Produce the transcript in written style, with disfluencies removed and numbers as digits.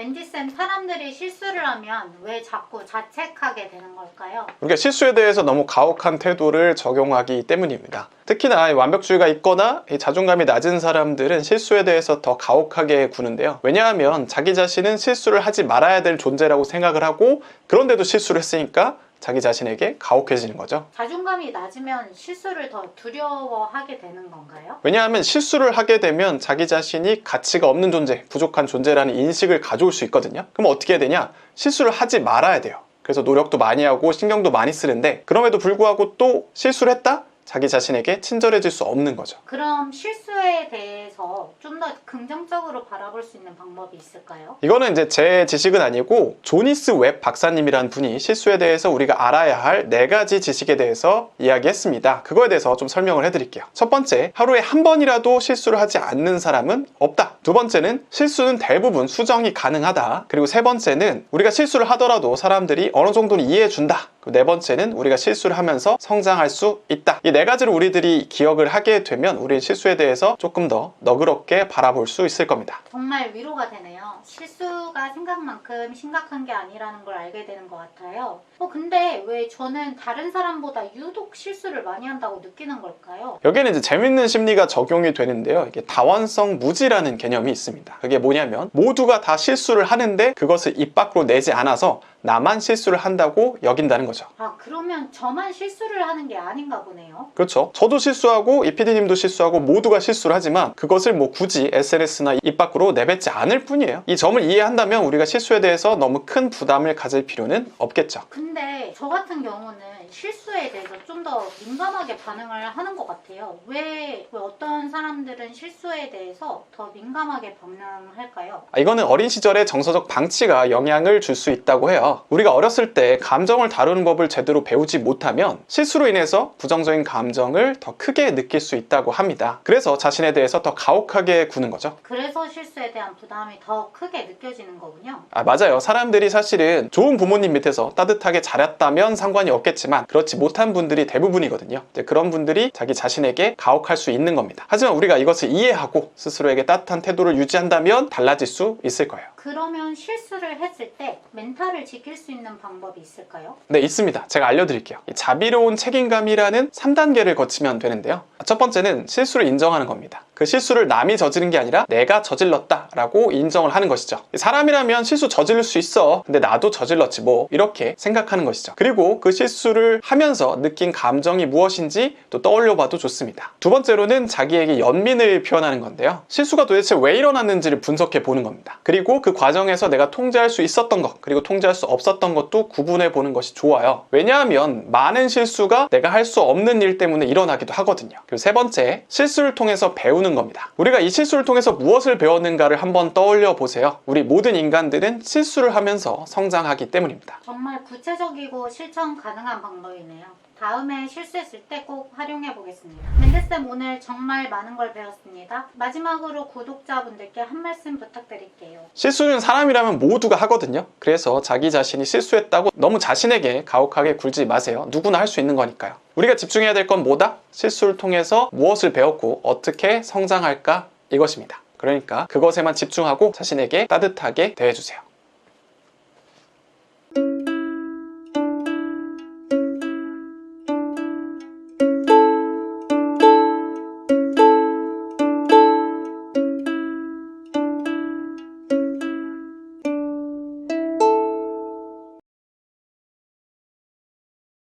맨디쌤, 사람들이 실수를 하면 왜 자꾸 자책하게 되는 걸까요? 우리가 실수에 대해서 너무 가혹한 태도를 적용하기 때문입니다. 특히나 완벽주의가 있거나 자존감이 낮은 사람들은 실수에 대해서 더 가혹하게 구는데요. 왜냐하면 자기 자신은 실수를 하지 말아야 될 존재라고 생각을 하고, 그런데도 실수를 했으니까 자기 자신에게 가혹해지는 거죠. 자존감이 낮으면 실수를 더 두려워하게 되는 건가요? 왜냐하면 실수를 하게 되면 자기 자신이 가치가 없는 존재, 부족한 존재라는 인식을 가져올 수 있거든요. 그럼 어떻게 해야 되냐? 실수를 하지 말아야 돼요. 그래서 노력도 많이 하고 신경도 많이 쓰는데, 그럼에도 불구하고 또 실수를 했다? 자기 자신에게 친절해질 수 없는 거죠. 그럼 실수에 대해서 좀 더 긍정적으로 바라볼 수 있는 방법이 있을까요? 이거는 이제 제 지식은 아니고 조니스 웹 박사님이라는 분이 실수에 대해서 우리가 알아야 할 4가지 지식에 대해서 이야기했습니다. 그거에 대해서 좀 설명을 해드릴게요. 첫 번째, 하루에 한 번이라도 실수를 하지 않는 사람은 없다. 두 번째는 실수는 대부분 수정이 가능하다. 그리고 세 번째는 우리가 실수를 하더라도 사람들이 어느 정도는 이해해준다. 그리고 네 번째는 우리가 실수를 하면서 성장할 수 있다. 이 4가지를 우리들이 기억을 하게 되면 우리 실수에 대해서 조금 더 너그럽게 바라볼 수 있을 겁니다. 정말 위로가 되네요. 실수가 생각만큼 심각한 게 아니라는 걸 알게 되는 것 같아요. 근데 왜 저는 다른 사람보다 유독 실수를 많이 한다고 느끼는 걸까요? 여기에는 이제 재밌는 심리가 적용이 되는데요. 이게 다원성 무지라는 개념이 있습니다. 그게 뭐냐면 모두가 다 실수를 하는데 그것을 입 밖으로 내지 않아서 나만 실수를 한다고 여긴다는 거죠. 그러면 저만 실수를 하는 게 아닌가 보네요. 그렇죠. 저도 실수하고 이 PD님도 실수하고 모두가 실수를 하지만 그것을 뭐 굳이 SNS나 입 밖으로 내뱉지 않을 뿐이에요. 이 점을 이해한다면 우리가 실수에 대해서 너무 큰 부담을 가질 필요는 없겠죠. 근데 저 같은 경우는 실수에 대해서 좀 더 민감하게 반응을 하는 것 같아요. 왜 어떤 사람들은 실수에 대해서 더 민감하게 반응할까요? 이거는 어린 시절의 정서적 방치가 영향을 줄 수 있다고 해요. 우리가 어렸을 때 감정을 다루는 법을 제대로 배우지 못하면 실수로 인해서 부정적인 감정을 더 크게 느낄 수 있다고 합니다. 그래서 자신에 대해서 더 가혹하게 구는 거죠. 그래서 실수에 대한 부담이 더 크게 느껴지는 거군요. 맞아요. 사람들이 사실은 좋은 부모님 밑에서 따뜻하게 자랐다면 상관이 없겠지만 그렇지 못한 분들이 대부분이거든요. 그런 분들이 자기 자신에게 가혹할 수 있는 겁니다. 하지만 우리가 이것을 이해하고 스스로에게 따뜻한 태도를 유지한다면 달라질 수 있을 거예요. 그러면 실수를 했을 때 멘탈을 지킬 수 있는 방법이 있을까요? 네, 있습니다. 제가 알려드릴게요. 자비로운 책임감이라는 3단계를 거치면 되는데요. 첫 번째는 실수를 인정하는 겁니다. 그 실수를 남이 저지른 게 아니라 내가 저질렀다라고 인정을 하는 것이죠. 사람이라면 실수 저지를 수 있어. 근데 나도 저질렀지 뭐, 이렇게 생각하는 것이죠. 그리고 그 실수를 하면서 느낀 감정이 무엇인지 또 떠올려봐도 좋습니다. 두 번째로는 자기에게 연민을 표현하는 건데요. 실수가 도대체 왜 일어났는지를 분석해 보는 겁니다. 그리고 그 과정에서 내가 통제할 수 있었던 것, 그리고 통제할 수 없었던 것도 구분해 보는 것이 좋아요. 왜냐하면 많은 실수가 내가 할 수 없는 일 때문에 일어나기도 하거든요. 그리고 세 번째, 실수를 통해서 배우는 겁니다. 우리가 이 실수를 통해서 무엇을 배웠는가를 한번 떠올려 보세요. 우리 모든 인간들은 실수를 하면서 성장하기 때문입니다. 정말 구체적이고 실천 가능한 방법이네요. 다음에 실수했을 때 꼭 활용해 보겠습니다. 맨디쌤, 오늘 정말 많은 걸 배웠습니다. 마지막으로 구독자분들께 한 말씀 부탁드릴게요. 실수는 사람이라면 모두가 하거든요. 그래서 자기 자신이 실수했다고 너무 자신에게 가혹하게 굴지 마세요. 누구나 할 수 있는 거니까요. 우리가 집중해야 될 건 뭐다? 실수를 통해서 무엇을 배웠고 어떻게 성장할까? 이것입니다. 그러니까 그것에만 집중하고 자신에게 따뜻하게 대해주세요.